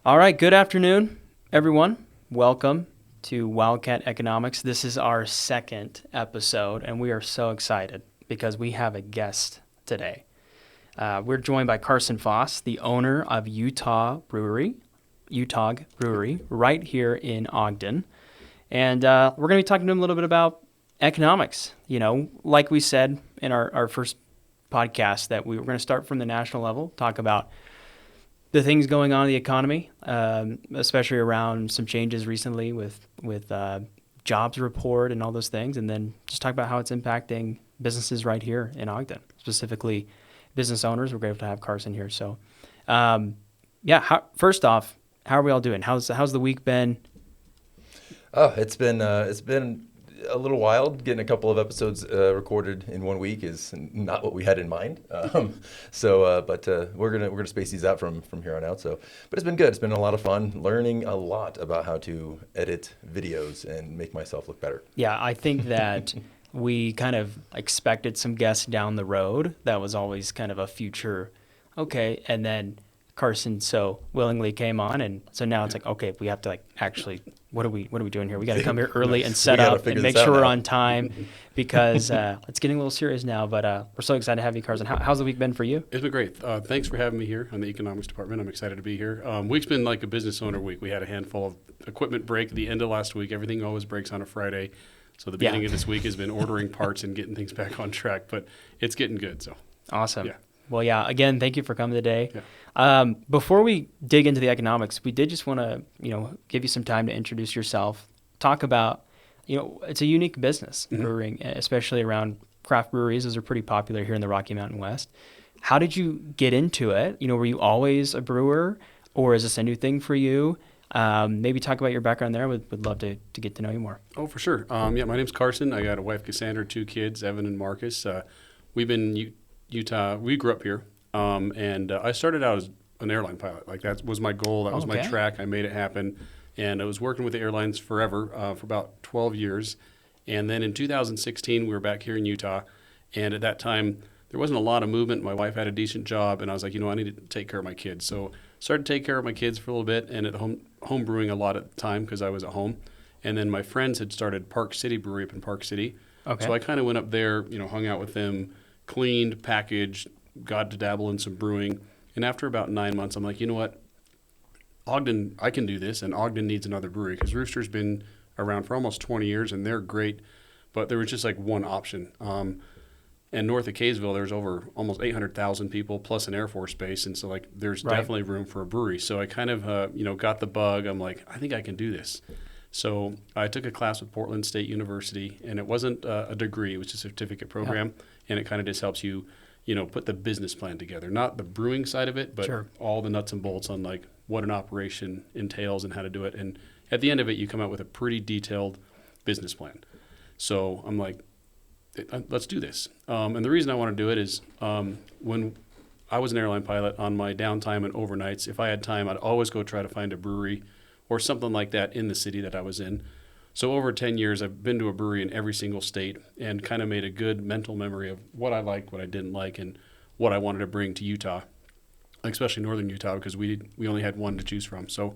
All right, good afternoon, everyone. Welcome to Wildcat Economics. This is our second episode, and we are so excited because we have a guest today. We're joined by Carson Foss, the owner of UTOG Brewery, right here in Ogden. And we're going to be talking to him a little bit about economics. You know, like we said in our first podcast, that we were going to start from the national level, talk about the things going on in the economy, especially around some changes recently with jobs report and all those things, and then just talk about how it's impacting businesses right here in Ogden, specifically business owners. We're grateful to have Carson here. So, first off, how are we all doing? How's the week been? Oh, it's been a little wild. Getting a couple of episodes recorded in 1 week is not what we had in mind. But we're gonna space these out from here on out. But it's been good. It's been a lot of fun, learning a lot about how to edit videos and make myself look better. Yeah, I think that we kind of expected some guests down the road. That was always kind of a future, okay, and then Carson so willingly came on, and so now it's like, okay, we have to actually, what are we doing here? We got to come here early and set up and make sure we're on time because it's getting a little serious now. But we're so excited to have you, Carson. How's the week been for you? It's been great. Thanks for having me here on the economics department. I'm excited to be here. Week's been like a business owner week. We had a handful of equipment break at the end of last week. Everything always breaks on a Friday. So the beginning of this week has been ordering parts and getting things back on track, but it's getting good. So awesome. Yeah. Well, yeah, again, thank you for coming today. Yeah. Before we dig into the economics, we did just want to, give you some time to introduce yourself, talk about, it's a unique business, brewing, especially around craft breweries. Those are pretty popular here in the Rocky Mountain West. How did you get into it? Were you always a brewer, or is this a new thing for you? Maybe talk about your background there. Would love to get to know you more. Oh, for sure. My name's Carson. I got a wife, Cassandra, 2 kids, Evan and Marcus. We've been in Utah. We grew up here. And I started out as an airline pilot. That was my goal. That was my track. I made it happen. And I was working with the airlines forever, for about 12 years. And then in 2016, we were back here in Utah. And at that time, there wasn't a lot of movement. My wife had a decent job. And I was like, I need to take care of my kids. So started to take care of my kids for a little bit, and at home brewing a lot at the time because I was at home. And then my friends had started Park City Brewery up in Park City. Okay. So I kind of went up there, hung out with them, cleaned, packaged, got to dabble in some brewing. And after about 9 months, I'm like, you know what? Ogden, I can do this, and Ogden needs another brewery because Rooster's been around for almost 20 years, and they're great. But there was just one option. And north of Kaysville, there's over almost 800,000 people plus an Air Force base. And so there's definitely room for a brewery. So I kind of, got the bug. I'm like, I think I can do this. So I took a class with Portland State University, and it wasn't a degree. It was a certificate program. Yeah. And it kind of just helps you, put the business plan together. Not the brewing side of it, but all the nuts and bolts on what an operation entails and how to do it. And at the end of it, you come out with a pretty detailed business plan. So I'm like, let's do this. And the reason I want to do it is when I was an airline pilot, on my downtime and overnights, if I had time, I'd always go try to find a brewery or something like that in the city that I was in. So over 10 years, I've been to a brewery in every single state and kind of made a good mental memory of what I liked, what I didn't like, and what I wanted to bring to Utah, especially northern Utah, because we only had one to choose from. So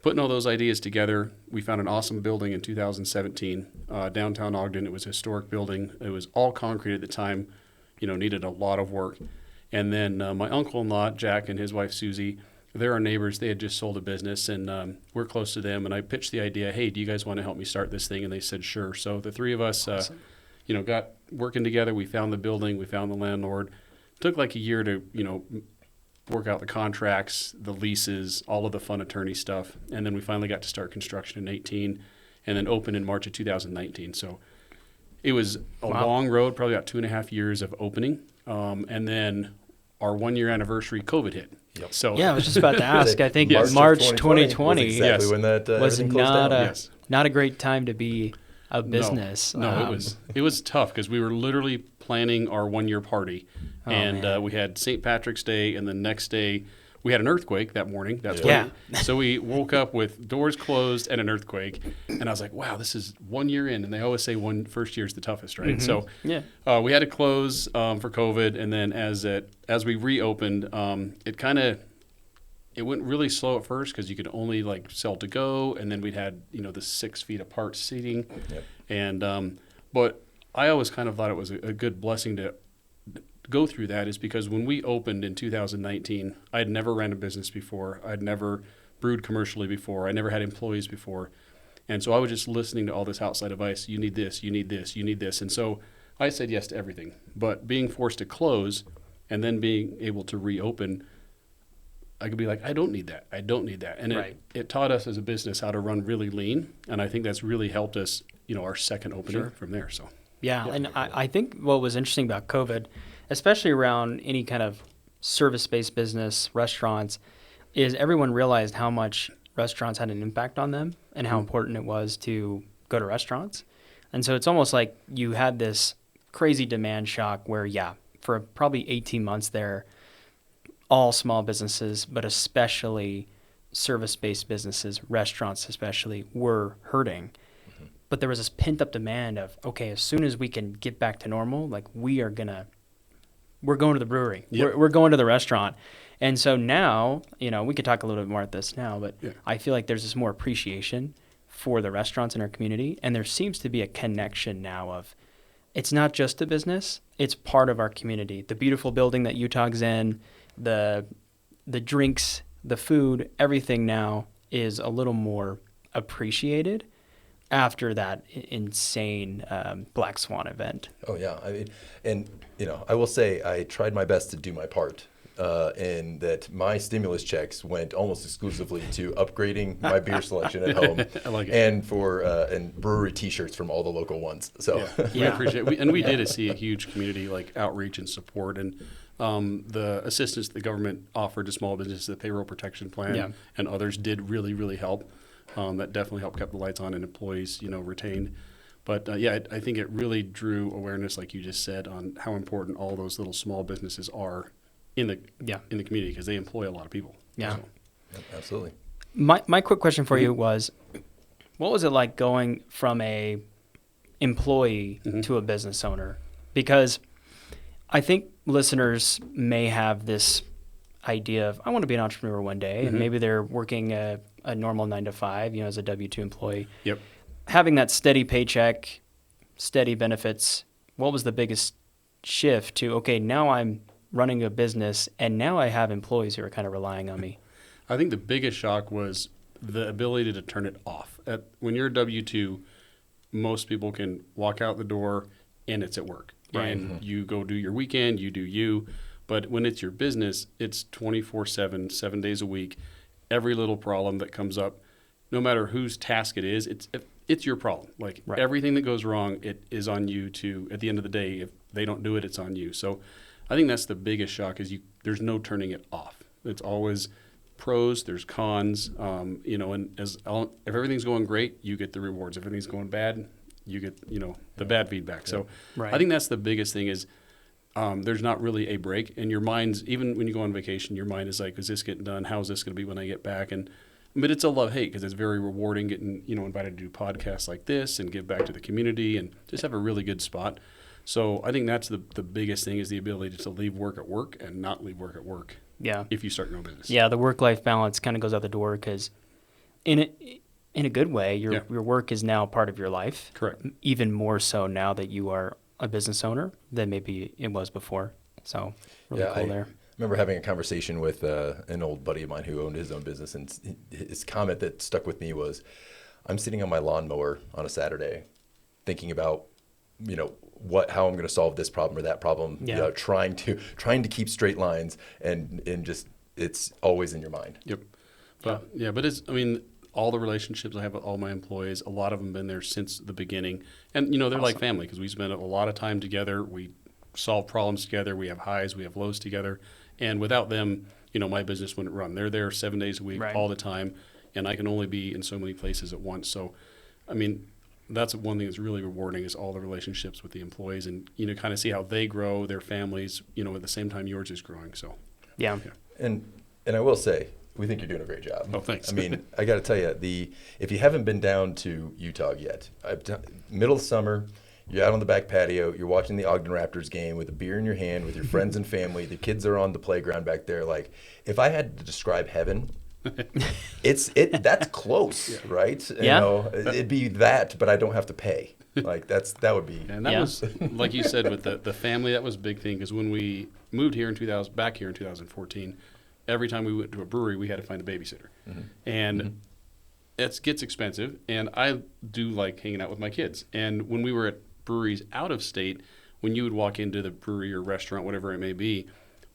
putting all those ideas together, we found an awesome building in 2017, downtown Ogden. It was a historic building. It was all concrete at the time, needed a lot of work. And then my uncle-in-law, Jack, and his wife, Susie, they're our neighbors. They had just sold a business, and we're close to them. And I pitched the idea, hey, do you guys want to help me start this thing? And they said, sure. So the three of us, got working together. We found the building. We found the landlord. It took a year to, work out the contracts, the leases, all of the fun attorney stuff. And then we finally got to start construction in 2018 and then open in March of 2019. So it was a long road, probably about 2.5 years of opening. And then our 1-year anniversary, COVID hit. Yep. So I was just about to ask. I think March 2020 was exactly when that was not a great time to be a business. No, it was tough because we were literally planning our 1-year party, and we had St. Patrick's Day, and the next day we had an earthquake that morning. So we woke up with doors closed and an earthquake, and I was like, wow, this is 1 year in, and they always say first year is the toughest, right? Mm-hmm. So we had to close for COVID, and then as we reopened, it kind of it went really slow at first because you could only like sell to go, and then we'd had the 6 feet apart seating, Yep. and but I always kind of thought it was a good blessing to go through that, is because when we opened in 2019, I had never ran a business before, I'd never brewed commercially before, I never had employees before, and so I was just listening to all this outside advice. You need this, you need this, you need this, and so I said yes to everything. But being forced to close and then being able to reopen, I could be like, I don't need that. I don't need that. And Right. it taught us as a business how to run really lean. And I think that's really helped us, our second opening from there. So, Yeah, and I think what was interesting about COVID, especially around any kind of service-based business, restaurants, is everyone realized how much restaurants had an impact on them and how important it was to go to restaurants. And so it's almost like you had this crazy demand shock where, for probably 18 months there, all small businesses, but especially service-based businesses, restaurants especially, were hurting. But there was this pent-up demand of, okay, as soon as we can get back to normal, like we're going to the brewery. Yep. We're going to the restaurant. And so now, we could talk a little bit more about this now, but I feel like there's this more appreciation for the restaurants in our community. And there seems to be a connection now of, it's not just a business, it's part of our community. The beautiful building that UTOG's in, the drinks, the food, everything now is a little more appreciated after that insane Black Swan event. Oh yeah, I mean, and I will say I tried my best to do my part, in that my stimulus checks went almost exclusively to upgrading my beer selection at home, I like it. and for and brewery T-shirts from all the local ones. So we appreciate it. We did see a huge community like outreach and support, and the assistance the government offered to small businesses, the payroll protection plan, and others did really, really help. That definitely helped keep the lights on and employees, retained. But I think it really drew awareness, like you just said, on how important all those little small businesses are in the community, because they employ a lot of people. Yeah. So. Yep, absolutely. My quick question for you was, what was it like going from a employee to a business owner? Because I think listeners may have this idea of, I want to be an entrepreneur one day, and maybe they're working a normal 9 to 5, as a W-2 employee. Yep. Having that steady paycheck, steady benefits, what was the biggest shift to, okay, now I'm running a business and now I have employees who are kind of relying on me? I think the biggest shock was the ability to turn it off. When you're a W-2, most people can walk out the door and it's at work. Right. And you go do your weekend, you do you. But when it's your business, it's 24/7, 7 days a week. Every little problem that comes up, no matter whose task it is, it's your problem. Like everything that goes wrong, it is on you to, at the end of the day, if they don't do it, it's on you. So I think that's the biggest shock, is there's no turning it off. It's always pros, there's cons, and if everything's going great, you get the rewards. If everything's going bad, you get, the bad feedback. So I think that's the biggest thing is, there's not really a break, and your mind's, even when you go on vacation, your mind is like, is this getting done? How's this going to be when I get back? But it's a love-hate, because it's very rewarding getting, invited to do podcasts like this and give back to the community and just have a really good spot. So I think that's the biggest thing, is the ability to leave work at work and not leave work at work. Yeah. If you start your own business. Yeah, the work-life balance kind of goes out the door, because in a good way, your work is now part of your life. Correct. Even more so now that you are a business owner than maybe it was before. So really cool there. I remember having a conversation with an old buddy of mine who owned his own business, and his comment that stuck with me was, I'm sitting on my lawnmower on a Saturday thinking about, how I'm going to solve this problem or that problem, trying to keep straight lines, and just, it's always in your mind. Yep. But it's, all the relationships I have with all my employees, a lot of them have been there since the beginning. And, they're awesome. Like family, because we spend a lot of time together. We solve problems together. We have highs, we have lows together. And without them, my business wouldn't run. They're there 7 days a week, all the time. And I can only be in so many places at once. So, that's one thing that's really rewarding, is all the relationships with the employees, and, kind of see how they grow, their families, at the same time yours is growing. So, yeah. And I will say, we think you're doing a great job. Oh, thanks. I got to tell you, if you haven't been down to UTOG yet, middle of summer, You're out on the back patio. You're watching the Ogden Raptors game with a beer in your hand, with your friends and family. The kids are on the playground back there. Like, if I had to describe heaven, that's close, right? Yeah. You know, it'd be that, but I don't have to pay. Like that would be. And that was, like you said, with the family, that was a big thing, because when we moved here back here in 2014, every time we went to a brewery, we had to find a babysitter. Mm-hmm. And it gets expensive, and I do like hanging out with my kids. And when we were at breweries out of state, when you would walk into the brewery or restaurant, whatever it may be,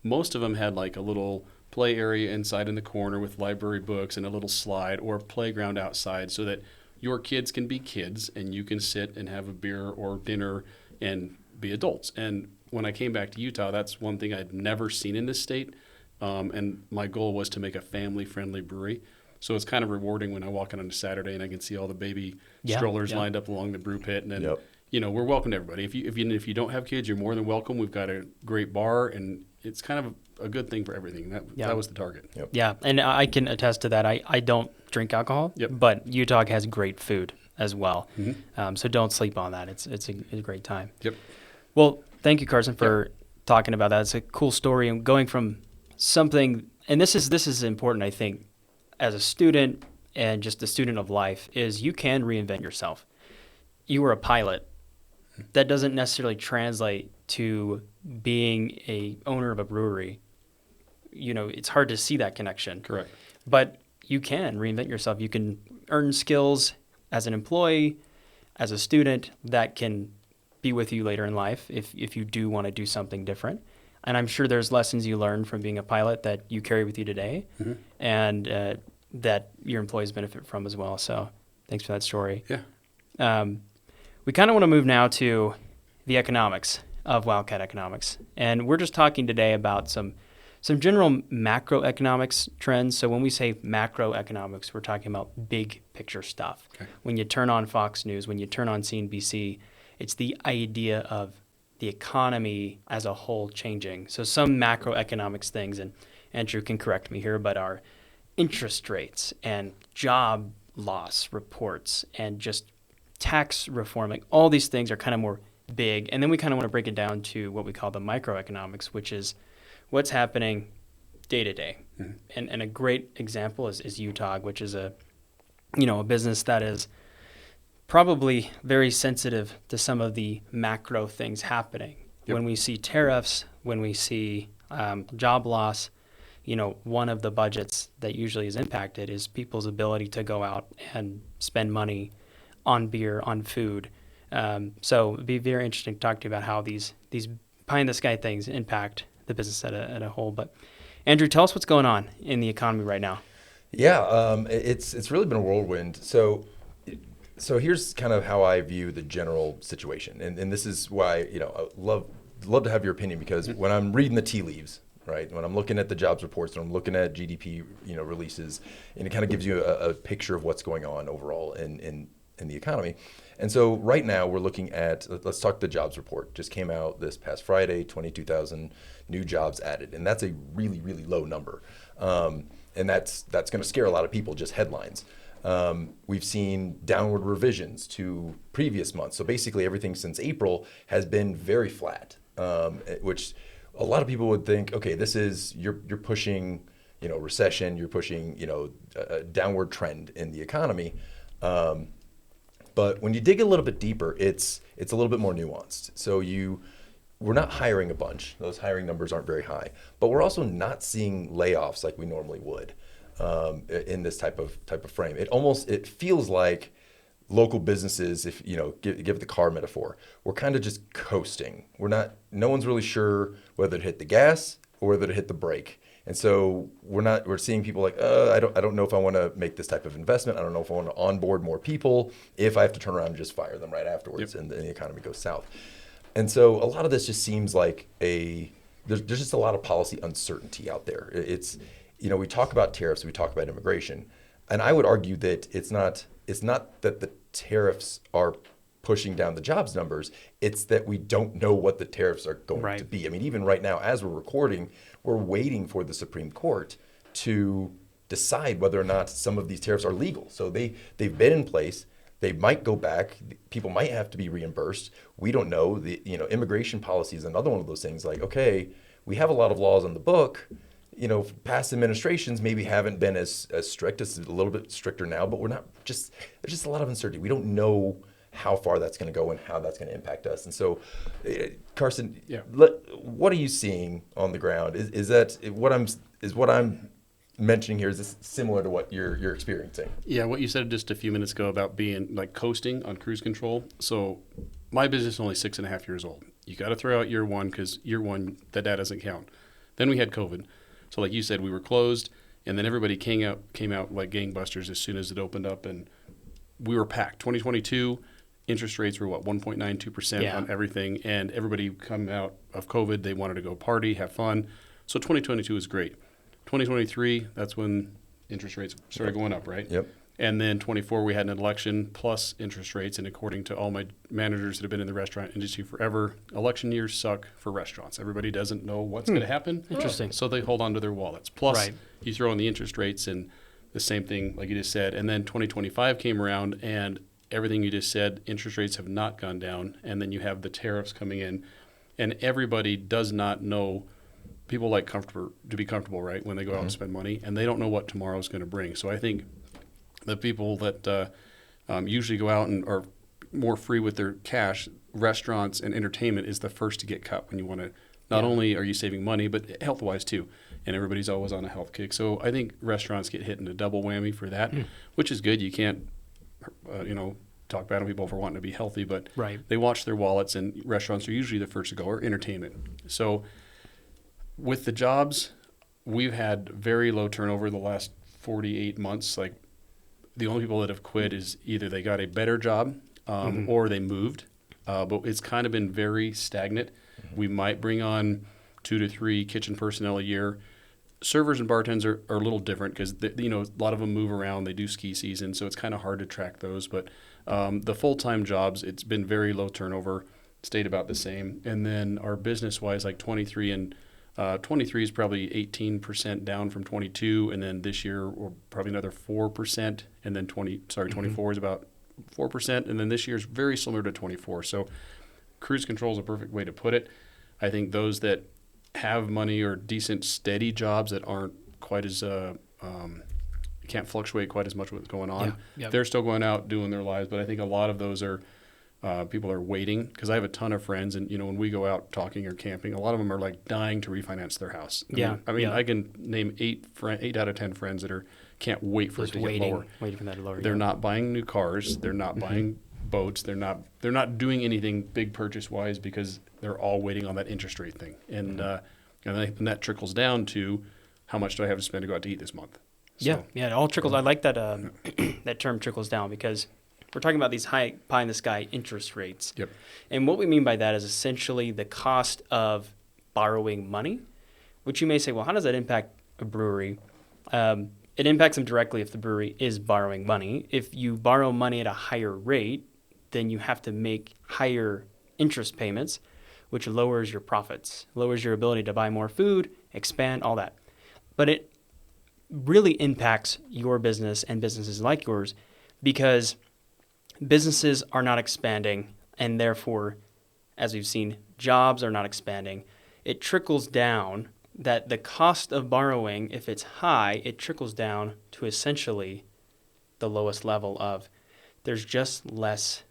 most of them had like a little play area inside in the corner with library books and a little slide, or a playground outside, so that your kids can be kids and you can sit and have a beer or dinner and be adults. And when I came back to Utah, that's one thing I'd never seen in this state. And my goal was to make a family-friendly brewery. So it's kind of rewarding when I walk in on a Saturday and I can see all the baby strollers lined up along the brew pit. And then, you know, we're welcome to everybody. If you don't have kids, you're more than welcome. We've got a great bar, and it's kind of a good thing for everything. That was the target. Yep. Yeah, and I can attest to that. I don't drink alcohol, but UTOG has great food as well. Mm-hmm. So don't sleep on that. It's a great time. Yep. Well, thank you, Carson, for talking about that. It's a cool story, and going from something, and this is important, I think, as a student and just a student of life, is you can reinvent yourself. You were a pilot. That doesn't necessarily translate to being a owner of a brewery. You know, it's hard to see that connection. Correct. But you can reinvent yourself. You can earn skills as an employee, as a student, that can be with you later in life if you do want to do something different. And I'm sure there's lessons you learned from being a pilot that you carry with you today, and that your employees benefit from as well. So thanks for that story. Yeah. We kind of want to move now to the economics of Wildcat Economics. And we're just talking today about some general macroeconomics trends. So when we say macroeconomics, we're talking about big picture stuff. Okay. When you turn on Fox News, when you turn on CNBC, it's the idea of the economy as a whole changing. So some macroeconomics things, and Andrew can correct me here, but are interest rates and job loss reports and just tax reform. Like, all these things are kind of more big. And then we kind of want to break it down to what we call the microeconomics, which is what's happening day to day. And a great example is UTOG, which is a business that is probably very sensitive to some of the macro things happening. When we see tariffs, when we see job loss, one of the budgets that usually is impacted is people's ability to go out and spend money on beer, on food. So it'd be very interesting to talk to you about how these pie-in-the-sky things impact the business at a whole. But Andrew, tell us what's going on in the economy right now. Yeah, it's really been a whirlwind. So here's kind of how I view the general situation, and this is why I love to have your opinion, because when I'm reading the tea leaves, right, when I'm looking at the jobs reports, when I'm looking at GDP releases, and it kind of gives you a picture of what's going on overall in the economy. And so right now we're looking at, let's talk the jobs report. Just came out this past Friday, 22,000 new jobs added, and that's a really, really low number, and that's going to scare a lot of people, just headlines. We've seen downward revisions to previous months. So basically everything since April has been very flat, which a lot of people would think, okay, this is, you're pushing, recession, you're pushing, a downward trend in the economy. But when you dig a little bit deeper, it's a little bit more nuanced. So we're not hiring a bunch. Those hiring numbers aren't very high, but we're also not seeing layoffs like we normally would. In this type of frame, it feels like local businesses, if give the car metaphor, we're kind of just coasting. No one's really sure whether to hit the gas or whether to hit the brake, and so we're seeing people like, I don't know if I want to make this type of investment. I don't know if I want to onboard more people if I have to turn around and just fire them right afterwards, and the economy goes south. And so a lot of this just seems like there's just a lot of policy uncertainty out there. We talk about tariffs, we talk about immigration, and I would argue that it's not that the tariffs are pushing down the jobs numbers, it's that we don't know what the tariffs are going to be. I mean, even right now, as we're recording, we're waiting for the Supreme Court to decide whether or not some of these tariffs are legal. So they've been in place. They might go back. People might have to be reimbursed. We don't know. Immigration policy is another one of those things. Like, okay, we have a lot of laws on the book. Past administrations maybe haven't been as strict. It's a little bit stricter now, but there's just a lot of uncertainty. We don't know how far that's going to go and how that's going to impact us. And so, Carson, what are you seeing on the ground? Is what I'm mentioning here, is this similar to what you're experiencing? Yeah, what you said just a few minutes ago about being like coasting on cruise control. So my business is only 6.5 years old. You got to throw out year one, because year one, that doesn't count. Then we had COVID. So like you said, we were closed, and then everybody came out like gangbusters as soon as it opened up, and we were packed. 2022, interest rates were 1.92% on everything, and everybody coming out of COVID, they wanted to go party, have fun. So 2022 was great. 2023, that's when interest rates started going up, right? Yep. And then 24, we had an election plus interest rates. And according to all my managers that have been in the restaurant industry forever, election years suck for restaurants. Everybody doesn't know what's going to happen. Interesting. So they hold on to their wallets. Plus, you throw in the interest rates and the same thing, like you just said. And then 2025 came around, and everything you just said, interest rates have not gone down. And then you have the tariffs coming in, and everybody does not know. People like to be comfortable, right, when they go out and spend money, and they don't know what tomorrow is going to bring. So I think the people that usually go out and are more free with their cash, restaurants and entertainment is the first to get cut when you want to. Not only are you saving money, but health-wise too. And everybody's always on a health kick. So I think restaurants get hit in a double whammy for that, which is good. You can't, talk bad on people for wanting to be healthy, but they watch their wallets, and restaurants are usually the first to go, or entertainment. So with the jobs, we've had very low turnover the last 48 months. Like, the only people that have quit is either they got a better job or they moved. But it's kind of been very stagnant. We might bring on 2 to 3 kitchen personnel a year. Servers and bartenders are a little different, because a lot of them move around. They do ski season, so it's kind of hard to track those. But the full-time jobs, it's been very low turnover, stayed about the same. And then our business-wise, like 23 is probably 18% down from 22, and then this year we're probably another 4%, and then 24 is about 4%, and then this year is very similar to 24. So cruise control is a perfect way to put it. I think those that have money or decent steady jobs that aren't quite as can't fluctuate quite as much with what's going on, they're still going out doing their lives. But I think a lot of those are people are waiting, because I have a ton of friends, and when we go out talking or camping, a lot of them are like dying to refinance their house. I mean, I can name 8 out of 10 friends that can't wait for just it to get lower. Waiting for that to lower. They're not buying new cars. They're not buying boats. They're not doing anything big purchase wise, because they're all waiting on that interest rate thing. And and that trickles down to, how much do I have to spend to go out to eat this month? So, it all trickles. I like that that term, trickles down, because we're talking about these high pie in the sky interest rates. Yep. And what we mean by that is essentially the cost of borrowing money, which you may say, well, how does that impact a brewery? It impacts them directly if the brewery is borrowing money. If you borrow money at a higher rate, then you have to make higher interest payments, which lowers your profits, lowers your ability to buy more food, expand, all that. But it really impacts your business and businesses like yours, because businesses are not expanding, and therefore, as we've seen, jobs are not expanding. It trickles down that the cost of borrowing, if it's high, it trickles down to essentially the lowest level of there's just less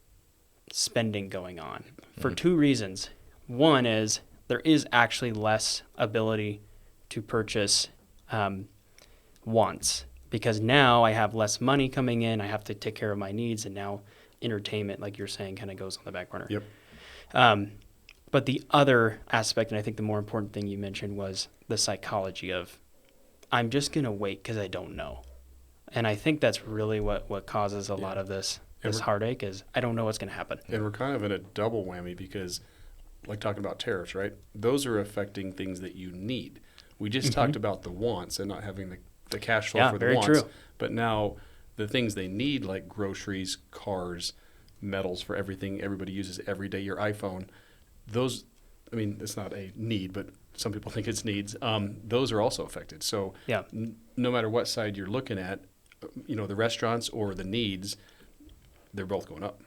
spending going on for 2 reasons. One is there is actually less ability to purchase wants, because now I have less money coming in, I have to take care of my needs, and now entertainment, like you're saying, kind of goes on the back burner. Yep. But the other aspect, and I think the more important thing you mentioned, was the psychology of, I'm just going to wait because I don't know. And I think that's really what causes a lot of this heartache, is I don't know what's going to happen. And we're kind of in a double whammy, because, like talking about tariffs, right? Those are affecting things that you need. We just talked about the wants and not having the cash flow for the wants. True. But now the things they need, like groceries, cars, metals for everything everybody uses every day, your iPhone, those, I mean, it's not a need, but some people think it's needs. Those are also affected. So no matter what side you're looking at, the restaurants or the needs, they're both going up.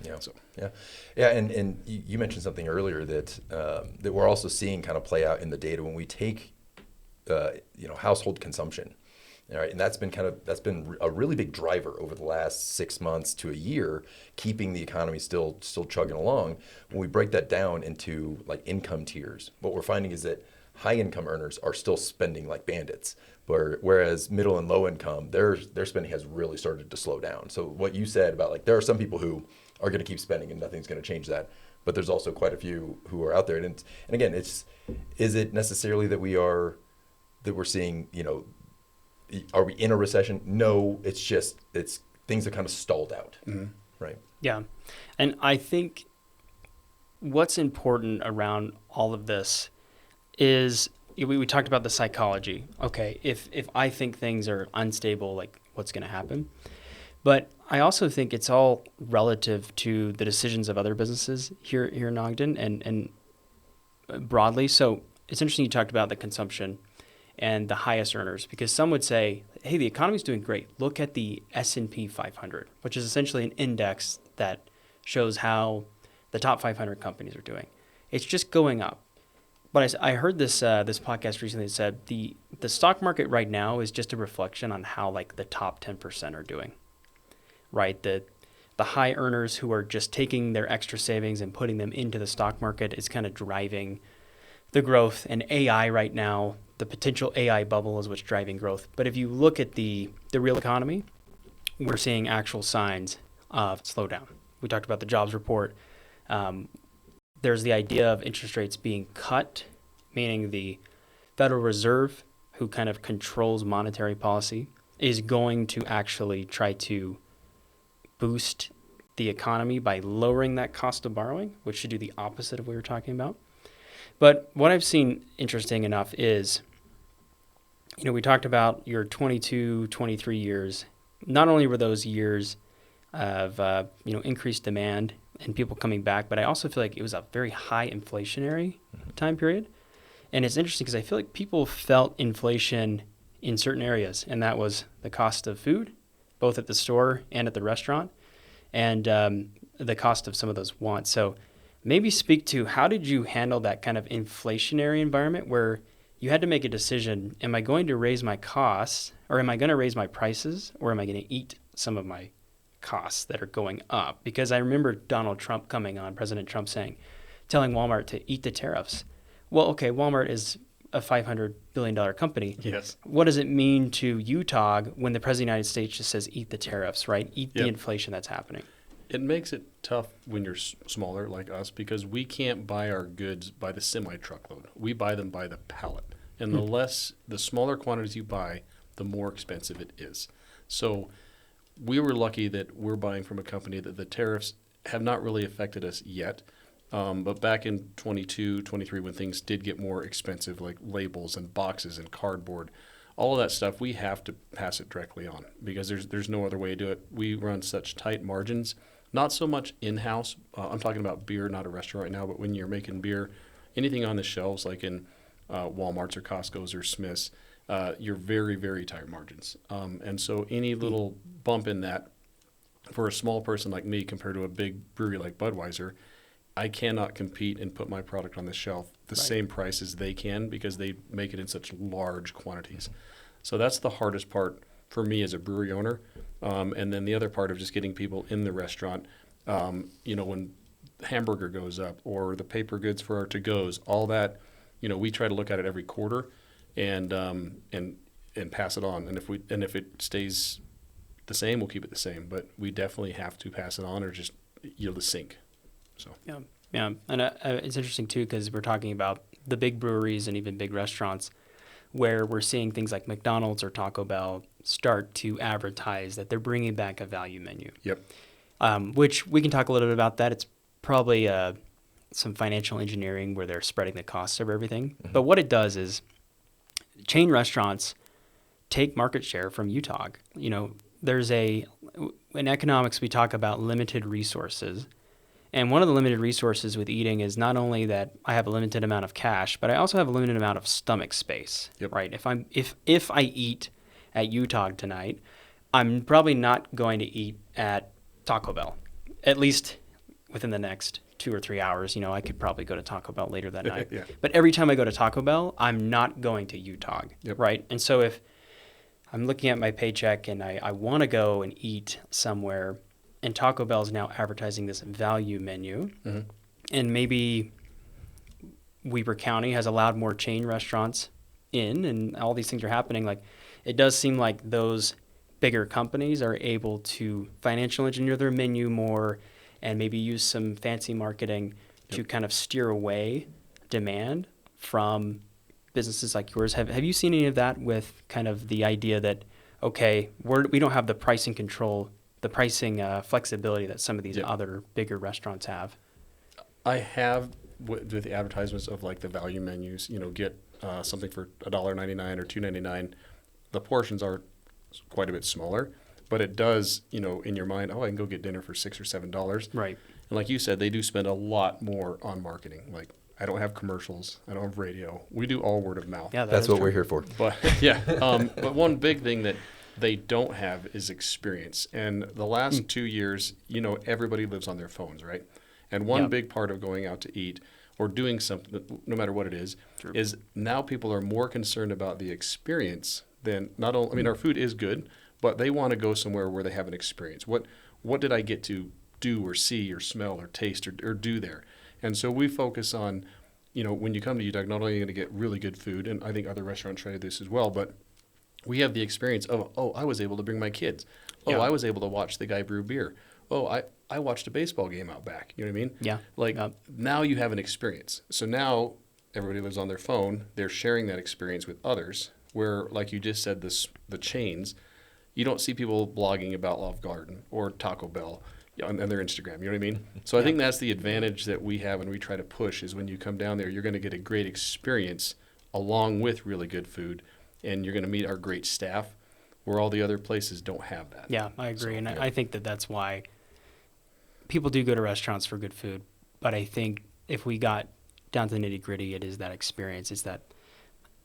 Yeah. So. Yeah. And you mentioned something earlier that that we're also seeing kind of play out in the data when we take household consumption. All right, and that's been a really big driver over the last 6 months to a year, keeping the economy still chugging along. When we break that down into like income tiers, what we're finding is that high income earners are still spending like bandits, whereas middle and low income, their spending has really started to slow down. So what you said about like there are some people who are going to keep spending and nothing's going to change that, but there's also quite a few who are out there. And again, is it necessarily that we're seeing, are we in a recession? No, it's things have kind of stalled out, right? Yeah. And I think what's important around all of this is we talked about the psychology. Okay, if I think things are unstable, like what's going to happen? But I also think it's all relative to the decisions of other businesses here in Ogden and broadly. So it's interesting you talked about the consumption and the highest earners, because some would say, hey, the economy's doing great. Look at the S&P 500, which is essentially an index that shows how the top 500 companies are doing. It's just going up. But I heard this podcast recently that said the stock market right now is just a reflection on how like the top 10% are doing, right? The high earners who are just taking their extra savings and putting them into the stock market is kind of driving the growth. And AI right now, the potential AI bubble is what's driving growth. But if you look at the real economy, we're seeing actual signs of slowdown. We talked about the jobs report. There's the idea of interest rates being cut, meaning the Federal Reserve, who kind of controls monetary policy, is going to actually try to boost the economy by lowering that cost of borrowing, which should do the opposite of what we were talking about. But what I've seen interesting enough is, we talked about your 22, 23 years. Not only were those years of, increased demand and people coming back, but I also feel like it was a very high inflationary time period. And it's interesting because I feel like people felt inflation in certain areas, and that was the cost of food, both at the store and at the restaurant, and the cost of some of those wants. So maybe speak to how did you handle that kind of inflationary environment where you had to make a decision, am I going to raise my costs, or am I going to raise my prices, or am I going to eat some of my costs that are going up? Because I remember Donald Trump coming on, President Trump telling Walmart to eat the tariffs. Well, okay, Walmart is a $500 billion company. Yes. What does it mean to UTOG when the President of the United States just says, eat the tariffs, right? Eat the inflation that's happening. It makes it tough when you're smaller like us because we can't buy our goods by the semi-truckload. We buy them by the pallet. And the smaller quantities you buy, the more expensive it is. So we were lucky that we're buying from a company that the tariffs have not really affected us yet. But back in 22, 23, when things did get more expensive, like labels and boxes and cardboard, all of that stuff, we have to pass it directly on because there's no other way to do it. We run such tight margins. Not so much in-house. I'm talking about beer, not a restaurant right now, but when you're making beer, anything on the shelves like in Walmart's or Costco's or Smith's, you're very, very tight margins. And so any little bump in that for a small person like me compared to a big brewery like Budweiser, I cannot compete and put my product on the shelf the same price as they can because they make it in such large quantities. So that's the hardest part for me as a brewery owner. And then the other part of just getting people in the restaurant, when hamburger goes up or the paper goods for our to-goes, all that, we try to look at it every quarter and pass it on. And if it stays the same, we'll keep it the same. But we definitely have to pass it on or just the sink. So yeah, and it's interesting too because we're talking about the big breweries and even big restaurants where we're seeing things like McDonald's or Taco Bell start to advertise that they're bringing back a value menu. Yep. Which we can talk a little bit about that. It's probably some financial engineering where they're spreading the costs of everything. Mm-hmm. But what it does is chain restaurants take market share from UTOG. There's in economics, we talk about limited resources. And one of the limited resources with eating is not only that I have a limited amount of cash, but I also have a limited amount of stomach space. Yep. Right? If I eat at UTOG tonight, I'm probably not going to eat at Taco Bell, at least within the next 2 or 3 hours. You know, I could probably go to Taco Bell later that night. Yeah. But every time I go to Taco Bell, I'm not going to UTOG, Yep. right? And so if I'm looking at my paycheck and I want to go and eat somewhere, and Taco Bell is now advertising this value menu, and maybe Weber County has allowed more chain restaurants in, and all these things are happening, like it does seem like those bigger companies are able to financial engineer their menu more and maybe use some fancy marketing to kind of steer away demand from businesses like yours. Have you seen any of that with kind of the idea that, okay, we don't have the pricing control, the pricing flexibility that some of these other bigger restaurants have? I have with the advertisements of like the value menus, you know, get something for $1.99 or $2.99. The portions are quite a bit smaller, but it does, you know, in your mind, oh, I can go get dinner for $6 or $7. Right. And like you said, they do spend a lot more on marketing. Like I don't have commercials, I don't have radio. We do all word of mouth. Yeah, That's what we're here for. But but one big thing that they don't have is experience. And the last 2 years, you know, everybody lives on their phones, right? And one big part of going out to eat or doing something, no matter what it is now people are more concerned about the experience than not only, I mean, our food is good, but they want to go somewhere where they have an experience. What did I get to do or see or smell or taste or do there? And so we focus on, you know, when you come to UTOG, not only are you going to get really good food, and I think other restaurants try this as well, but we have the experience of, oh, I was able to bring my kids. Oh, I was able to watch the guy brew beer. Oh, I watched a baseball game out back. You know what I mean? Yeah. Like now you have an experience. So now everybody lives on their phone. They're sharing that experience with others where, like you just said, the chains, you don't see people blogging about Olive Garden or Taco Bell on their Instagram. You know what I mean? So I think that's the advantage that we have when we try to push is when you come down there, you're going to get a great experience along with really good food, and you're going to meet our great staff where all the other places don't have that. Yeah, I agree. So, I think that's why people do go to restaurants for good food. But I think if we got down to the nitty gritty, it is that experience. It's that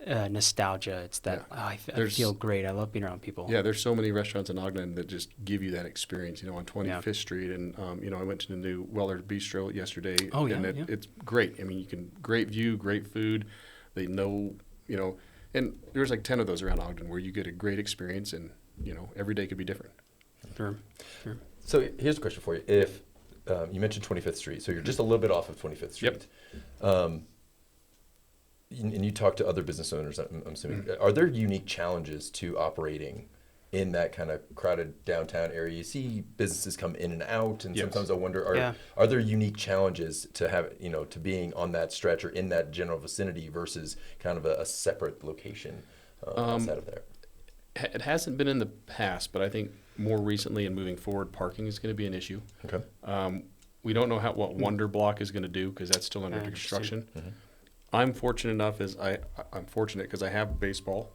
nostalgia. It's that I feel great. I love being around people. Yeah, there's so many restaurants in Ogden that just give you that experience. You know, on 25th Street, and you know, I went to the new Weller's Bistro yesterday. Oh and it's great. I mean, great view, great food. They know, you know, and there's like 10 of those around Ogden where you get a great experience, and you know, every day could be different. Sure. So here's a question for you. If you mentioned 25th Street, so you're just a little bit off of 25th Street. Yep. And you talk to other business owners, I'm assuming. Are there unique challenges to operating in that kind of crowded downtown area? You see businesses come in and out, and sometimes I wonder, are there unique challenges to have, you know, to being on that stretch or in that general vicinity versus kind of a separate location outside of there? It hasn't been in the past, but I think more recently and moving forward, parking is going to be an issue. Okay. We don't know what Wonder Block is going to do because that's still under construction. I'm fortunate enough I'm fortunate because I have baseball,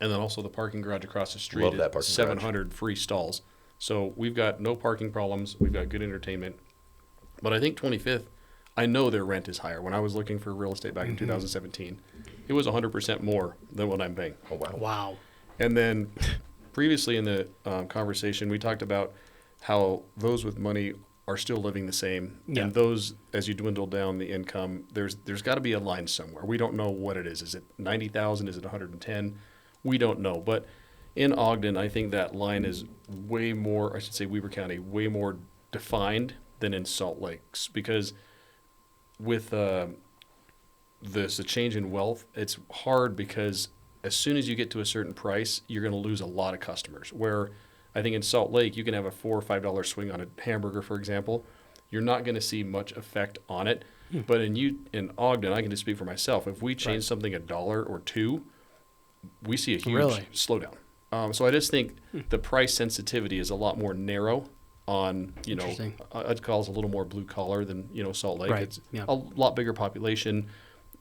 and then also the parking garage across the street. Love that parking 700 garage. free stalls. So we've got no parking problems. We've got good entertainment. But I think 25th, I know their rent is higher. When I was looking for real estate back in 2017, it was 100% more than what I'm paying. Oh, wow. Wow. And then previously in the conversation, we talked about how those with money are still living the same. Yeah. And those, as you dwindle down the income, there's got to be a line somewhere. We don't know what it is. Is it 90,000? Is it 110? We don't know. But in Ogden, I think that line is way more, I should say Weber County, way more defined than in Salt Lakes. Because with the change in wealth, it's hard because as soon as you get to a certain price, you're going to lose a lot of customers. Where I think in Salt Lake, you can have a $4 or $5 swing on a hamburger, for example. You're not going to see much effect on it. But in Ogden, I can just speak for myself. If we change something $1 or $2, we see a huge slowdown. So I just think the price sensitivity is a lot more narrow on, you know, I'd call it a little more blue collar than, you know, Salt Lake. Right. It's a lot bigger population,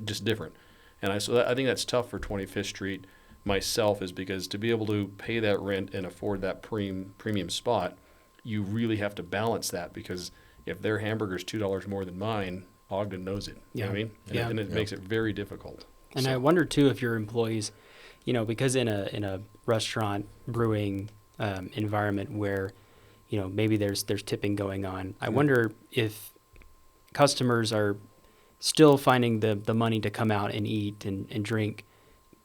just different. And I think that's tough for 25th Street myself, is because to be able to pay that rent and afford that premium spot, you really have to balance that, because if their hamburger's $2 more than mine, Ogden knows it. You know what I mean? And it makes it very difficult. And I wonder too if your employees, you know, because in a restaurant brewing environment where, maybe there's tipping going on. I wonder if customers are still finding the money to come out and eat and drink,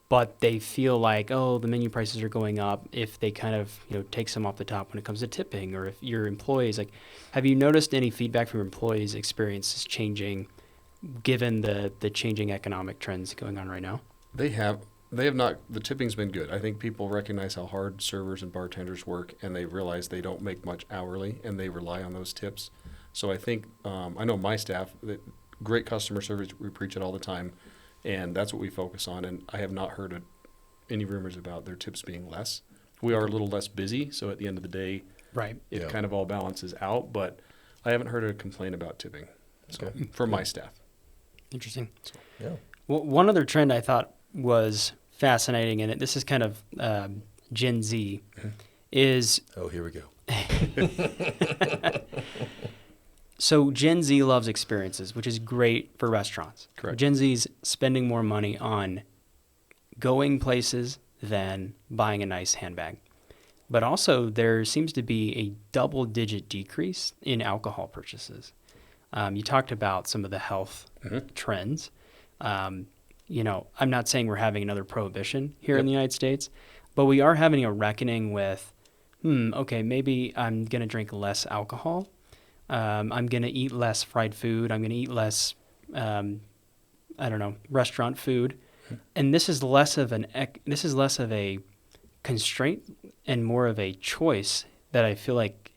but they feel like, oh, the menu prices are going up if they kind of, take some off the top when it comes to tipping, or if your employees, like, have you noticed any feedback from your employees' experiences changing given the changing economic trends going on right now? They have not. The tipping's been good. I think people recognize how hard servers and bartenders work, and they realize they don't make much hourly, and they rely on those tips. So I think, I know my staff, that great customer service, we preach it all the time, and that's what we focus on. And I have not heard any rumors about their tips being less. We are a little less busy, so at the end of the day, Right. it kind of all balances out. But I haven't heard a complaint about tipping from my staff. Interesting. So, Yeah. Well, one other trend I thought was fascinating, and this is kind of Gen Z, is Oh, here we go. so Gen Z loves experiences, which is great for restaurants. Correct. Gen Z's spending more money on going places than buying a nice handbag. But also there seems to be a double-digit decrease in alcohol purchases. You talked about some of the health trends. I'm not saying we're having another prohibition here in the United States, but we are having a reckoning with, okay, maybe I'm going to drink less alcohol. I'm going to eat less fried food. I'm going to eat less, restaurant food. And this is less of a constraint and more of a choice that I feel like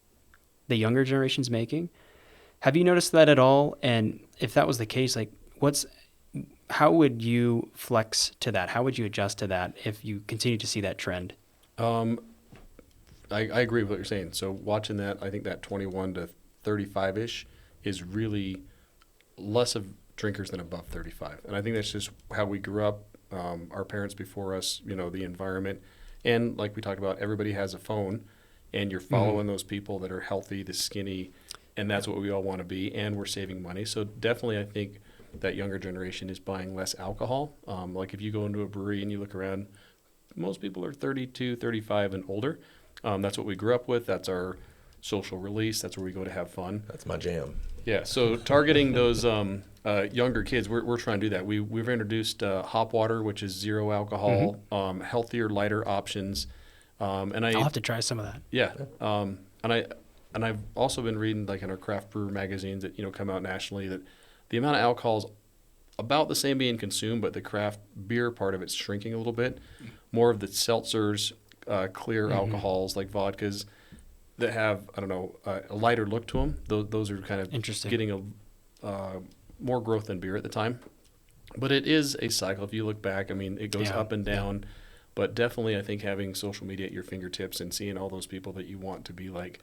the younger generation's making. Have you noticed that at all? And if that was the case, like, how would you flex to that? How would you adjust to that if you continue to see that trend? I agree with what you're saying. So watching that, I think that 21 to 35-ish is really less of drinkers than above 35. And I think that's just how we grew up, our parents before us, the environment. And like we talked about, everybody has a phone, and you're following those people that are healthy, the skinny, and that's what we all want to be, and we're saving money. So definitely I think that younger generation is buying less alcohol. Like if you go into a brewery and you look around, most people are 32, 35 and older. That's what we grew up with. That's our social release. That's where we go to have fun. That's my jam. Yeah, so targeting those younger kids, we're trying to do that. We've introduced hop water, which is zero alcohol, healthier, lighter options. And I'll have to try some of that. Yeah, and I've also been reading, like in our craft brewer magazines that come out nationally, that the amount of alcohol is about the same being consumed, but the craft beer part of it's shrinking a little bit. More of the seltzers, clear alcohols like vodkas that have a lighter look to them. Those are kind of getting a more growth than beer at the time. But it is a cycle. If you look back, it goes up and down. But definitely, I think having social media at your fingertips and seeing all those people that you want to be like,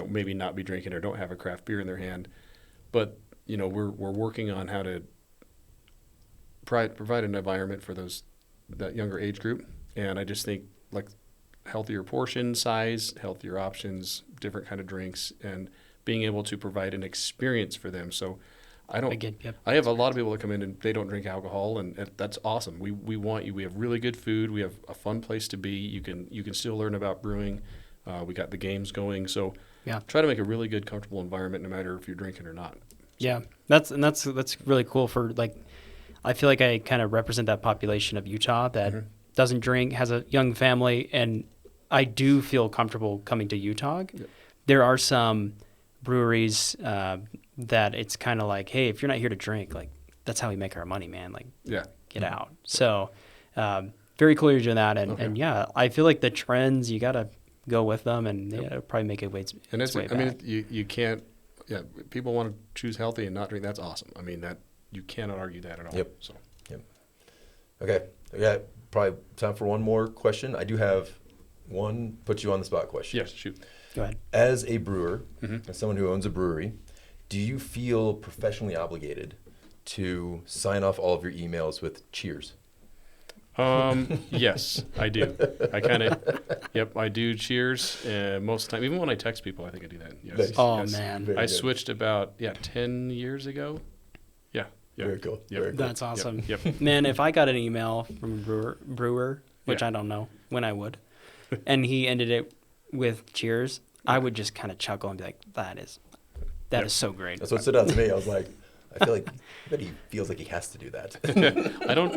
maybe not be drinking or don't have a craft beer in their hand. But, we're working on how to provide an environment for that younger age group. And I just think like healthier portion size, healthier options, different kind of drinks, and being able to provide an experience for them. So I have a lot of people that come in and they don't drink alcohol, and that's awesome. We want you. We have really good food. We have a fun place to be. You can still learn about brewing. We got the games going. So try to make a really good, comfortable environment, no matter if you're drinking or not. Yeah, that's really cool. I feel like I kind of represent that population of Utah that doesn't drink, has a young family, and I do feel comfortable coming to UTOG. Yeah. There are some breweries that it's kind of like, hey, if you're not here to drink, like, that's how we make our money, man. Like, get out. So very cool you're doing that. And I feel like the trends, you got to go with them, and it'll probably make its way back. You can't, people want to choose healthy and not drink. That's awesome. That you cannot argue that at all. Yep. So. Yep. Okay. I got probably time for one more question. I do have one put you on the spot question. Yes, shoot. Go ahead. As a brewer, as someone who owns a brewery, do you feel professionally obligated to sign off all of your emails with cheers? Yes, I do. I do cheers most of the time. Even when I text people, I think I do that. Yes. Nice. Oh, yes. man. Very I good. switched about 10 years ago. Yeah. Very cool. Yep. Very cool. That's awesome. Yep. Man, if I got an email from a brewer, which I don't know when I would, and he ended it with cheers, I would just kind of chuckle and be like, that is so great. That's what stood out to me. I was like, I feel like that he feels like he has to do that.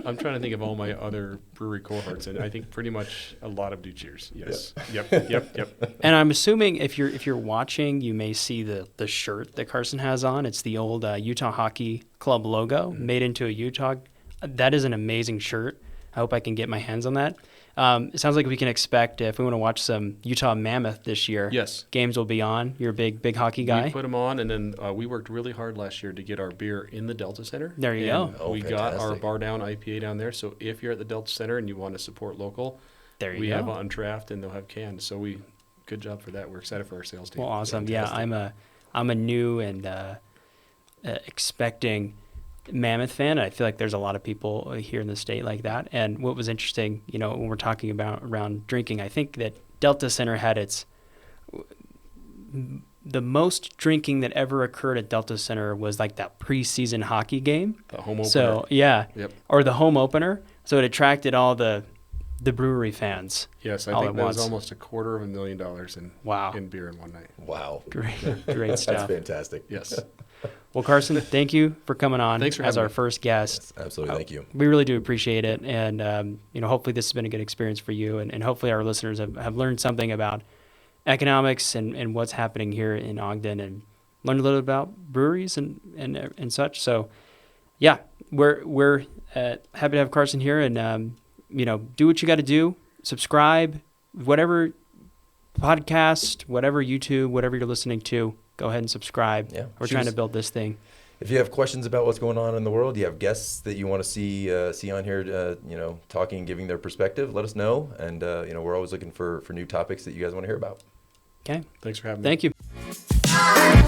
I'm trying to think of all my other brewery cohorts, and I think pretty much a lot of do cheers. Yes. Yeah. Yep. And I'm assuming if you're watching, you may see the shirt that Carson has on. It's the old Utah Hockey Club logo made into a UTOG. That is an amazing shirt. I hope I can get my hands on that. It sounds like we can expect, if we want to watch some Utah Mammoth this year, Yes. games will be on. You're a big hockey guy. We put them on, and then we worked really hard last year to get our beer in the Delta Center. There you go. Oh, We got our fantastic. Bar Down IPA down there. So if you're at the Delta Center and you want to support local, There you we go. have on draft and they'll have cans. So good job for that. We're excited for our sales team. Well, awesome. Fantastic. Yeah, I'm a new and expecting Mammoth fan. I feel like there's a lot of people here in the state like that. And what was interesting, when we're talking about around drinking, I think that Delta Center had the most drinking that ever occurred at Delta Center was like that preseason hockey game. The home opener. So yeah, Yep. or the home opener. So it attracted all the brewery fans. Yes, I all think at that was once. almost $250,000 in Wow. in beer in one night. Wow. Great That's stuff. fantastic. Yes. Well, Carson, thank you for coming on Thanks for as having our me. first guest. Absolutely. Thank you. We really do appreciate it. And, hopefully this has been a good experience for you. And hopefully our listeners have learned something about economics and what's happening here in Ogden and learned a little about breweries and such. So, yeah, we're happy to have Carson here. And, do what you got to do. Subscribe, whatever podcast, whatever YouTube, whatever you're listening to, go ahead and subscribe. Yeah. We're trying to build this thing. If you have questions about what's going on in the world, you have guests that you want to see on here, talking and giving their perspective, let us know. And, we're always looking for new topics that you guys want to hear about. Okay. Thanks for having me. Thank you.